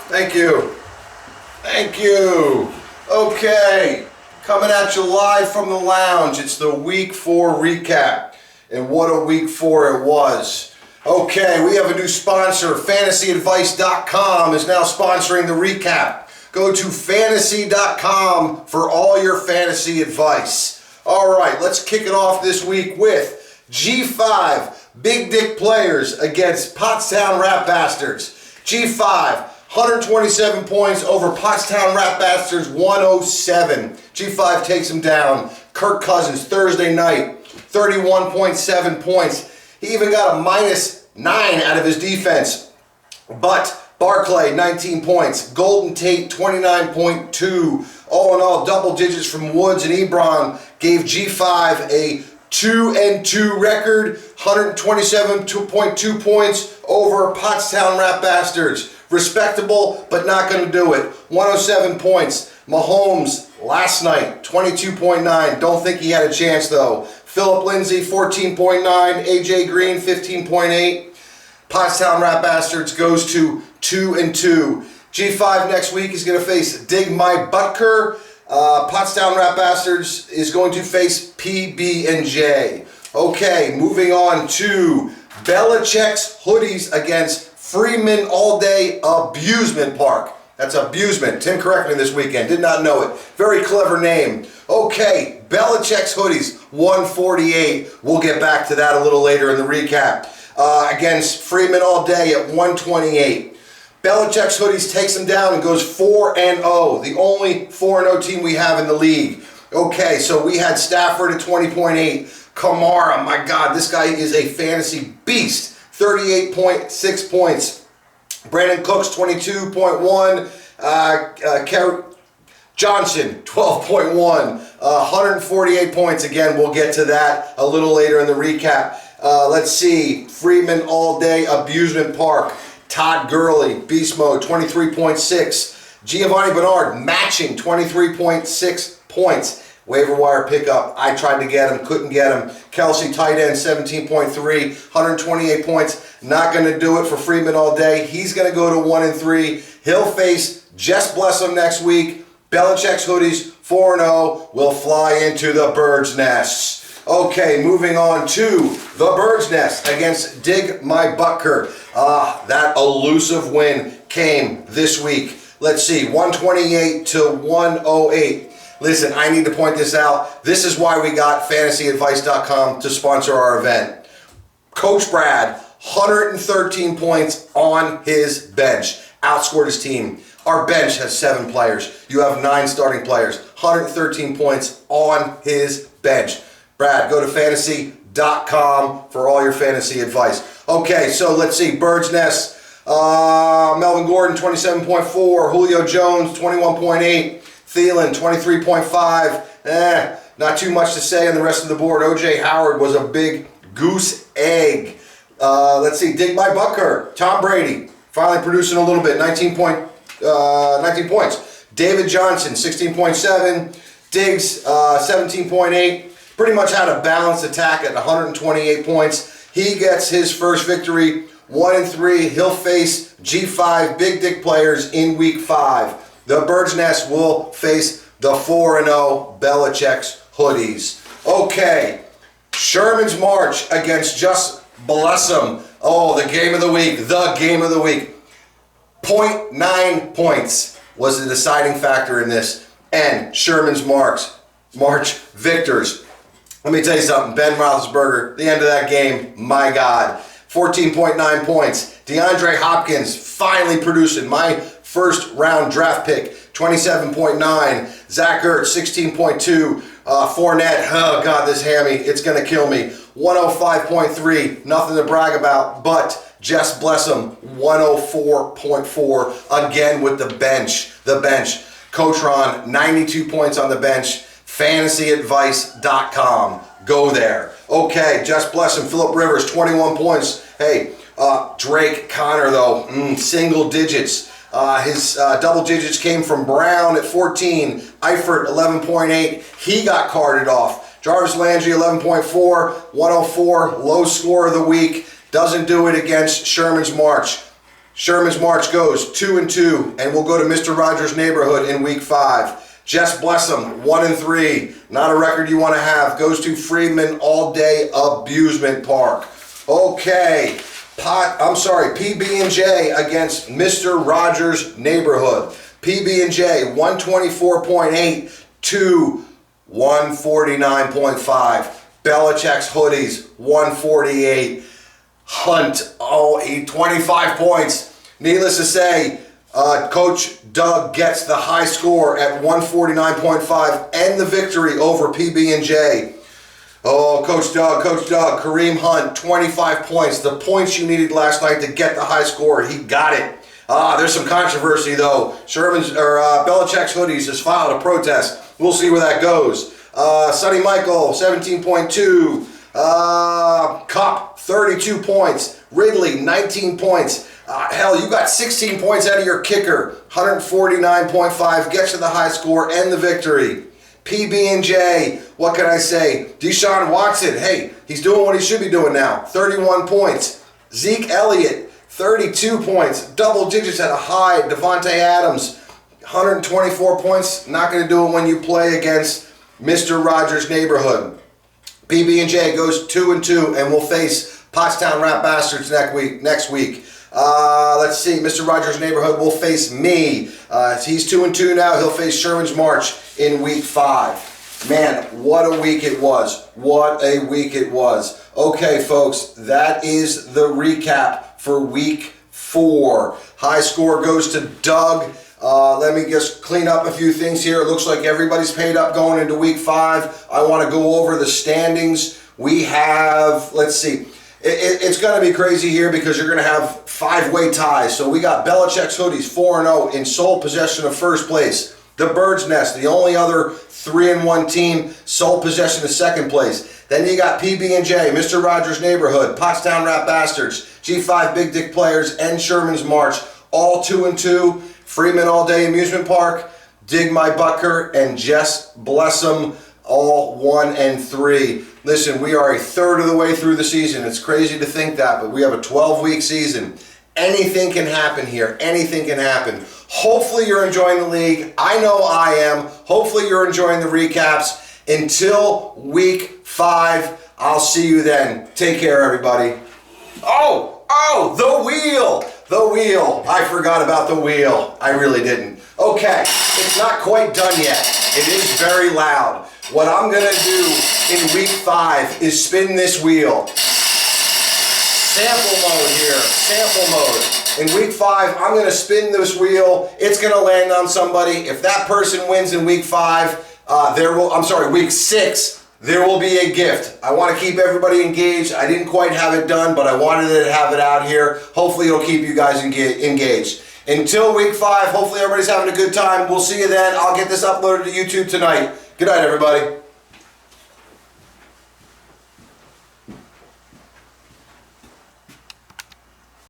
Thank you. Thank you. Okay, coming at you live from the lounge. It's the Week 4 recap. And what a Week 4 it was. Okay, we have a new sponsor. FantasyAdvice.com is now sponsoring the recap. Go to fantasy.com for all your fantasy advice. All right, let's kick it off this week with G5 Big Dick Players against Pottstown Rat Bastards. G5, 127 points over Pottstown Rat Bastards 107. G5 takes him down. Kirk Cousins, Thursday night, 31.7 points. He even got a -9 out of his defense. But Barclay, 19 points. Golden Tate, 29.2. All in all, double digits from Woods and Ebron gave G5 a 2-2 record, 127.2 points over Pottstown Rat Bastards. Respectable, but not going to do it. 107 points. Mahomes, last night, 22.9. Don't think he had a chance, though. Philip Lindsay, 14.9. AJ Green, 15.8. Pottstown Rat Bastards goes to 2-2. G5 next week is going to face Dig My Butker. Pottstown Rat Bastards is going to face PB&J. Okay, moving on to Belichick's Hoodies against Freeman All Day Abusement Park. That's abusement. Tim corrected me this weekend. Did not know it. Very clever name. Okay, Belichick's Hoodies, 148. We'll get back to that a little later in the recap. Against Freeman All Day at 128. Belichick's Hoodies takes him down and goes 4-0. The only 4-0 team we have in the league. Okay, so we had Stafford at 20.8. Kamara, my God, this guy is a fantasy beast. 38.6 points. Brandon Cooks, 22.1. Johnson, 12.1. 148 points. Again, we'll get to that a little later in the recap. Let's see. Freeman All Day Abusement Park. Todd Gurley, Beast Mode, 23.6. Giovanni Bernard, matching 23.6 points. Waiver wire pickup. I tried to get him, couldn't get him. Kelsey, tight end, 17.3, 128 points. Not going to do it for Freeman All Day. He's going to go to 1-3. He'll face Just Bless Him next week. Belichick's Hoodies, 4-0. Will fly into the Bird's Nests. Okay, moving on to the Bird's Nest against Dig My Butker. That elusive win came this week. Let's see, 128 to 108. Listen, I need to point this out. This is why we got FantasyAdvice.com to sponsor our event. Coach Brad, 113 points on his bench. Outscored his team. Our bench has 7 players. You have 9 starting players. 113 points on his bench. Brad, go to fantasy.com for all your fantasy advice. Okay, so let's see. Bird's Nest. Melvin Gordon, 27.4. Julio Jones, 21.8. Thielen, 23.5. Not too much to say on the rest of the board. O.J. Howard was a big goose egg. Let's see. Dig My Butker. Tom Brady, finally producing a little bit. 19 points. David Johnson, 16.7. Diggs, 17.8. Pretty much had a balanced attack at 128 points. He gets his first victory, 1-3. He'll face G5 Big Dick Players in Week 5. The Bird's Nest will face the 4-0 Belichick's Hoodies. Okay, Sherman's March against Just Bless Him. Oh, the game of the week. The game of the week. 0.9 points was the deciding factor in this. And Sherman's March victors. Let me tell you something. Ben Roethlisberger, the end of that game, my God. 14.9 points. DeAndre Hopkins finally producing. My first round draft pick, 27.9. Zach Ertz, 16.2. Fournette, oh God, this hammy, it's going to kill me. 105.3. Nothing to brag about, but just bless him. 104.4. Again with the bench. Coach Ron, 92 points on the bench. FantasyAdvice.com. Go there. Okay, just bless him. Phillip Rivers, 21 points. Hey, Drake Connor, though, single digits. His double digits came from Brown at 14. Eifert, 11.8. He got carted off. Jarvis Landry, 11.4. 104. Low score of the week. Doesn't do it against Sherman's March. Sherman's March goes 2-2, and we'll go to Mr. Rogers' Neighborhood in week 5. Just bless them, 1-3. Not a record you want to have. Goes to Freedman All Day Abusement Park. Okay, PB&J against Mr. Rogers' Neighborhood. PB&J 124.8 to 149.5. Belichick's Hoodies 148. Hunt, 25 points. Needless to say, Coach Doug gets the high score at 149.5 and the victory over PB&J. Oh, Coach Doug, Kareem Hunt, 25 points. The points you needed last night to get the high score, he got it. There's some controversy though. Belichick's Hoodies has filed a protest. We'll see where that goes. Sonny Michael, 17.2. Cup, 32 points. Ridley, 19 points. Hell, you got 16 points out of your kicker. 149.5 gets you the high score and the victory. PB&J, what can I say? Deshaun Watson, hey, he's doing what he should be doing now. 31 points. Zeke Elliott, 32 points. Double digits at a high. Devontae Adams, 124 points. Not going to do it when you play against Mr. Rogers' Neighborhood. PB&J goes 2-2 and will face Pottstown Rat Bastards next week. Let's see. Mr. Rogers' Neighborhood will face me. He's 2-2 now. He'll face Sherman's March in week 5. Man, what a week it was. What a week it was. Okay, folks, that is the recap for week 4. High score goes to Doug. Let me just clean up a few things here. It looks like everybody's paid up going into week 5. I want to go over the standings. We have, let's see. It's going to be crazy here because you're going to have 5-way ties. So we got Belichick's Hoodies 4-0 in sole possession of first place. The Bird's Nest, the only other 3-1 team, sole possession of second place. Then you got PB&J, Mr. Rogers' Neighborhood, Pottstown Rat Bastards, G5 Big Dick Players, and Sherman's March, all 2-2. Freeman All Day Amusement Park, Dig My Butker, and Just Bless 'em, all 1-3. Listen, we are a third of the way through the season. It's crazy to think that, but we have a 12-week season. Anything can happen here. Anything can happen. Hopefully you're enjoying the league. I know I am. Hopefully you're enjoying the recaps. Until week 5, I'll see you then. Take care, everybody. Oh, the wheel. The wheel. I forgot about the wheel. I really didn't. Okay, it's not quite done yet. It is very loud. What I'm going to do in week 5 is spin this wheel. Sample mode here. Sample mode. In week 5, I'm going to spin this wheel. It's going to land on somebody. If that person wins in week 5, week 6, there will be a gift. I want to keep everybody engaged. I didn't quite have it done, but I wanted to have it out here. Hopefully it'll keep you guys engaged. Until week 5, hopefully everybody's having a good time. We'll see you then. I'll get this uploaded to YouTube tonight. Good night, everybody.